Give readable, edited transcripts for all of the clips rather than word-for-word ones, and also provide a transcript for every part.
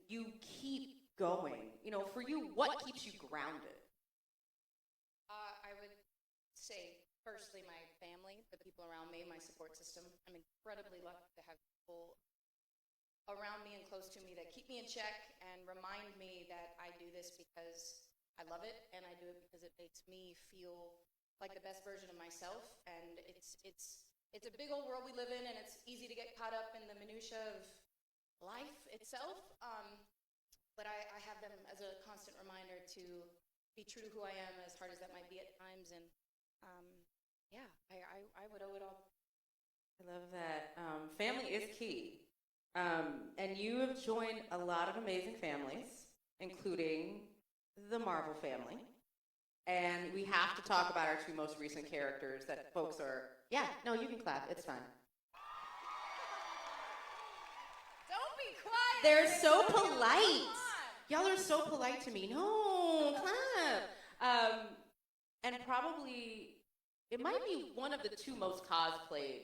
you keep going? You know, for you, what keeps you grounded? I would say, firstly, my family, the people around me, my support system. I'm incredibly lucky to have people around me and close to me that keep me in check and remind me that I do this because I love it, and I do it because it makes me feel like the best version of myself. And it's a big old world we live in, and it's easy to get caught up in the minutia of life itself. But I have them as a constant reminder to be true to who I am, as hard as that might be at times. And yeah, I would owe it all. I love that. Family is key. And you have joined a lot of amazing families, including the Marvel family. And we have to talk about our two most recent characters that folks are, yeah, no, you can clap, it's fine. Don't be quiet. They're so polite. Y'all are so polite to me. No, clap. And probably, it might be one of the two most cosplayed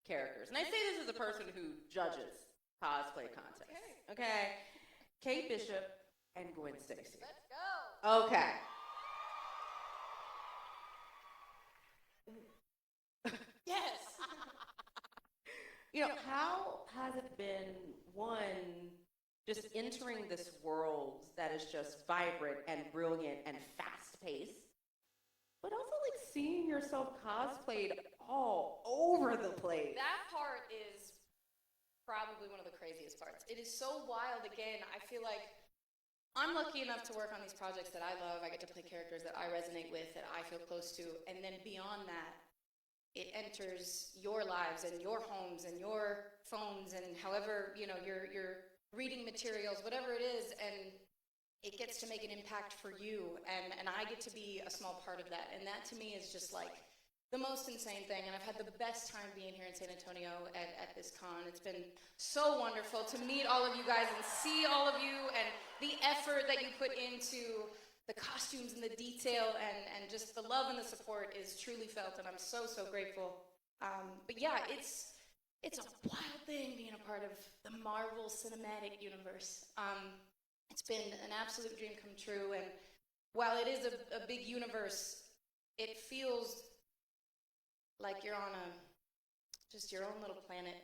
characters. And I say this as a person who judges cosplay contests. Okay. Kate Bishop and Gwen Stacy. Let's go. Okay. Yes. You know, how has it been, one, just entering this world that is just vibrant and brilliant and fast-paced, but also like seeing yourself cosplayed all over the place? That part is probably one of the craziest parts. It is so wild. Again, I feel like I'm lucky enough to work on these projects that I love. I get to play characters that I resonate with, that I feel close to, and then beyond that, it enters your lives and your homes and your phones and however, you know, your reading materials, whatever it is, and it gets to make an impact for you, and I get to be a small part of that. And that to me is just like the most insane thing. And I've had the best time being here in San Antonio at this con. It's been so wonderful to meet all of you guys and see all of you, and the effort that you put into the costumes and the detail, and just the love and the support is truly felt, and I'm so, so grateful. But yeah, it's a wild thing being a part of the Marvel Cinematic Universe. It's been an absolute dream come true, and while it is a big universe, it feels like you're on just your own little planet,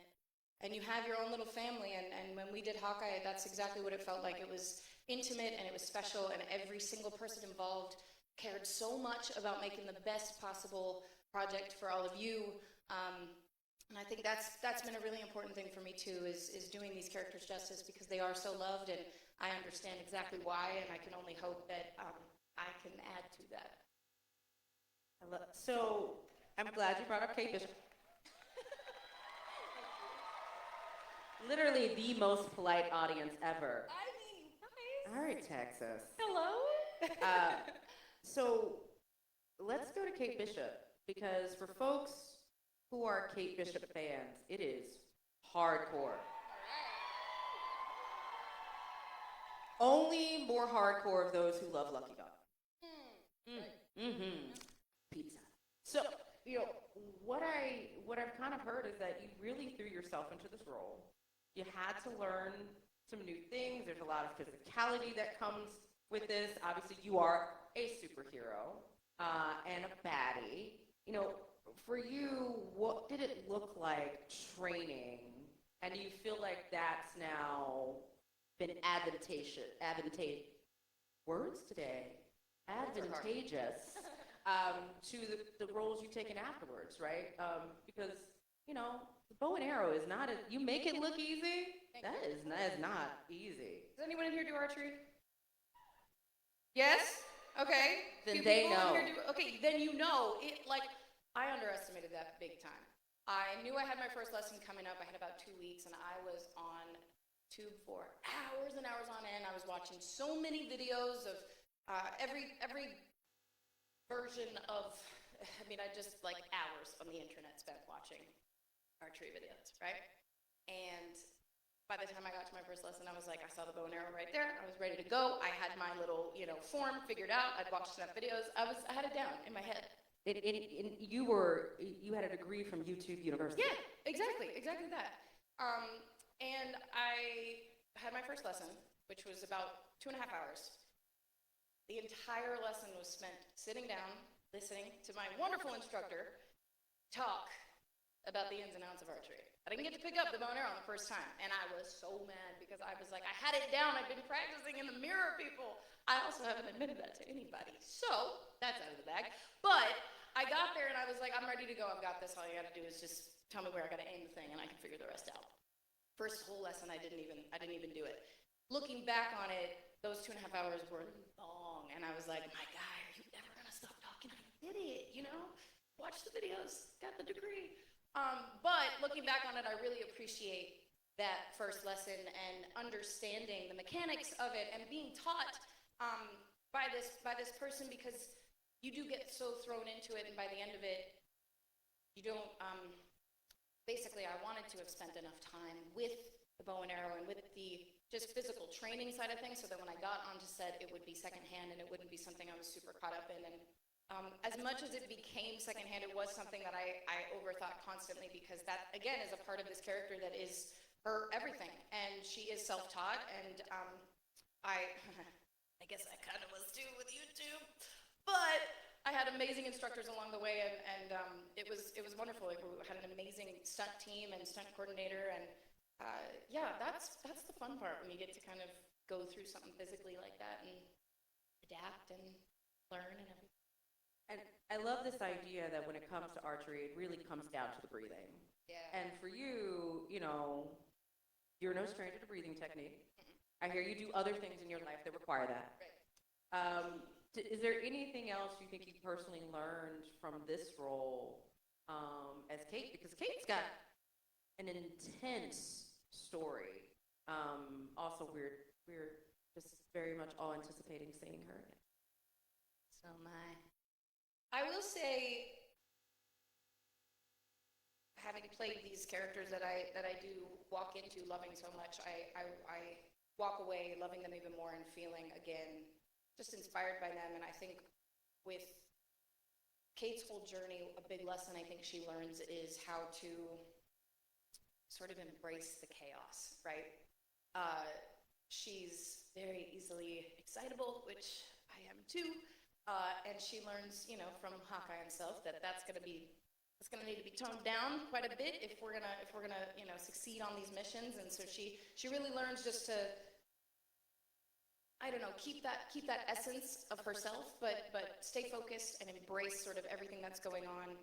and you have your own little family. And when we did Hawkeye, that's exactly what it felt like. It was intimate, and it was special, and every single person involved cared so much about making the best possible project for all of you. And I think that's been a really important thing for me too, is doing these characters justice, because they are so loved, and I understand exactly why, and I can only hope that I can add to that. So I'm glad you brought up Kate Bishop. Literally the most polite audience ever. I mean, nice. All right, Texas. Hello. So let's go to Kate Bishop, because for folks who are Kate Bishop fans, it is hardcore. Only more hardcore of those who love Lucky Dog. Pizza. So, you know, what I've kind of heard is that you really threw yourself into this role. You had to learn some new things. There's a lot of physicality that comes with this. Obviously, you are a superhero and a baddie. You know, for you, what did it look like training? And do you feel like that's now been advantageous to the roles you've taken afterwards, right? Because, you know, the bow and arrow is not, you make it look easy, that is not easy. Does anyone in here do archery? Yes? Okay. Then they know. Okay, then you know. I underestimated that big time. I knew I had my first lesson coming up. I had about 2 weeks, and I was on tube for hours and hours on end. I was watching so many videos of every version of, I just like hours on the internet spent watching archery videos, right? And by the time I got to my first lesson, I was like, I saw the bow and arrow right there. I was ready to go. I had my little, form figured out. I'd watched enough videos. I had it down in my head. You had a degree from YouTube University. Yeah, exactly that. And I had my first lesson, which was about 2.5 hours. The entire lesson was spent sitting down, listening to my wonderful instructor talk about the ins and outs of archery. I didn't get to pick up the bow and arrow the first time, and I was so mad because I was like, I had it down, I've been practicing in the mirror, people. I also haven't admitted that to anybody, so that's out of the bag. But I got there and I was like, I'm ready to go, I've got this, all you gotta do is just tell me where I gotta aim the thing and I can figure the rest out. First whole lesson, I didn't even do it. Looking back on it, those 2.5 hours were long, and I was like, my guy, are you ever gonna stop talking? I did it, you know? Watch the videos, got the degree. But looking back on it, I really appreciate that first lesson and understanding the mechanics of it and being taught by this person, because you do get so thrown into it, and by the end of it, you don't. Basically, I wanted to have spent enough time with the bow and arrow and with the just physical training side of things, so that when I got onto set, it would be secondhand and it wouldn't be something I was super caught up in. And as much as it became secondhand, it was something that I overthought constantly, because that, again, is a part of this character that is her everything. And she is self-taught, and I guess I kind of was too with YouTube. But I had amazing instructors along the way, and it was wonderful. We had an amazing stunt team and stunt coordinator, and yeah, that's the fun part, when you get to kind of go through something physically like that and adapt and learn and everything. And I love this idea that when it comes to archery, it really comes down to the breathing. Yeah. And for you, you know, you're no stranger to breathing technique. I hear you do other things in your life that require that. Right. Is there anything else you think you personally learned from this role as Kate? Because Kate's got an intense story. Also, we're just very much all anticipating seeing her again. So I will say, having played these characters that I do walk into loving so much, I walk away loving them even more and feeling, again, just inspired by them. And I think with Kate's whole journey, a big lesson I think she learns is how to sort of embrace the chaos, right? She's very easily excitable, which I am too. And she learns, you know, from Hawkeye himself, that's going to need to be toned down quite a bit if we're gonna you know, succeed on these missions. And so she really learns just to, I don't know, keep that essence of herself, but stay focused and embrace sort of everything that's going on,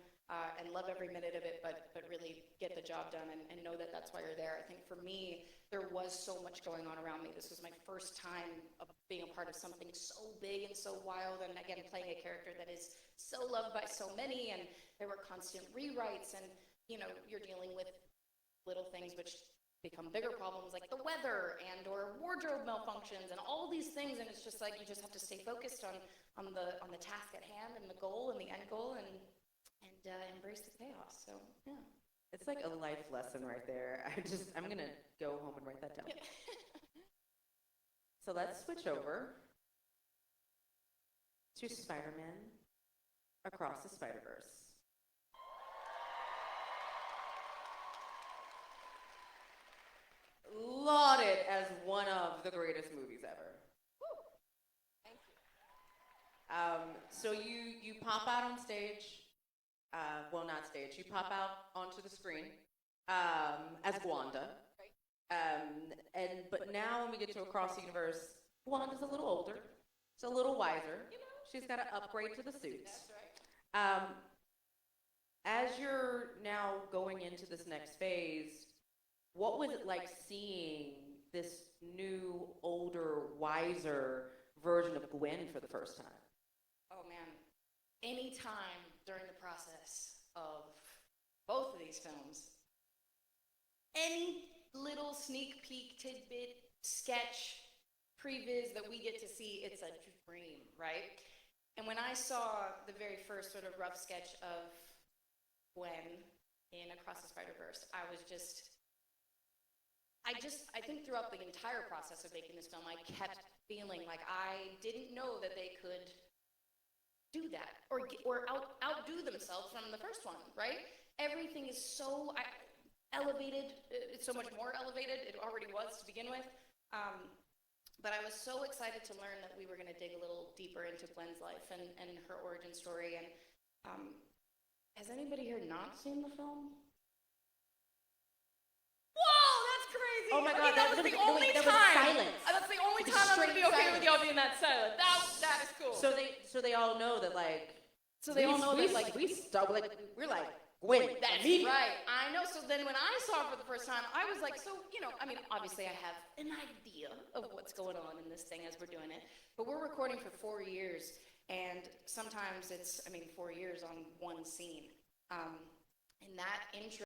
and love every minute of it, but really get the job done and know that that's why you're there. I think for me, there was so much going on around me. This was my first time of being a part of something so big and so wild, and again, playing a character that is so loved by so many, and there were constant rewrites, and, you know, you're dealing with little things which become bigger problems, like the weather and or wardrobe malfunctions and all these things, and it's just like you just have to stay focused on the task at hand and the goal and the end goal, and embrace the chaos. So yeah, it's like a life lesson right there. I'm gonna go home and write that down. So let's switch over to Spider-Man Across the Spider-Verse. Lauded as one of the greatest movies ever. Thank you. So you pop out on stage, well, not stage, you pop out onto the screen as Wanda. But now when we get to Across the Universe, Wanda's a little older, she's a little wiser, you know, she's got to upgrade to the suits. That's right. As you're now going into this next phase, what was it like seeing this new, older, wiser version of Gwen for the first time? Oh man, any time during the process of both of these films, any little sneak peek, tidbit, sketch, previs that we get to see, it's a dream, right? And when I saw the very first sort of rough sketch of Gwen in Across the Spider-Verse, I think throughout the entire process of making this film, I kept feeling like I didn't know that they could do that or outdo themselves from the first one, right? Everything is so elevated. It's so much more elevated. It already was to begin with. But I was so excited to learn that we were going to dig a little deeper into Gwen's life and her origin story. And has anybody here not seen the film? Whoa, that's crazy! Oh my God, that was the only there time. was silence. That's the only time I'm going to be okay with y'all being that silent. That is cool. So they all know that like. So they all know that like we're like Gwen. That's right. I know. So then when I saw it for the first time, I was like, so, I mean, obviously I have an idea of what's going on in this thing as we're doing it, but we're recording for 4 years, and sometimes it's, 4 years on one scene. And that intro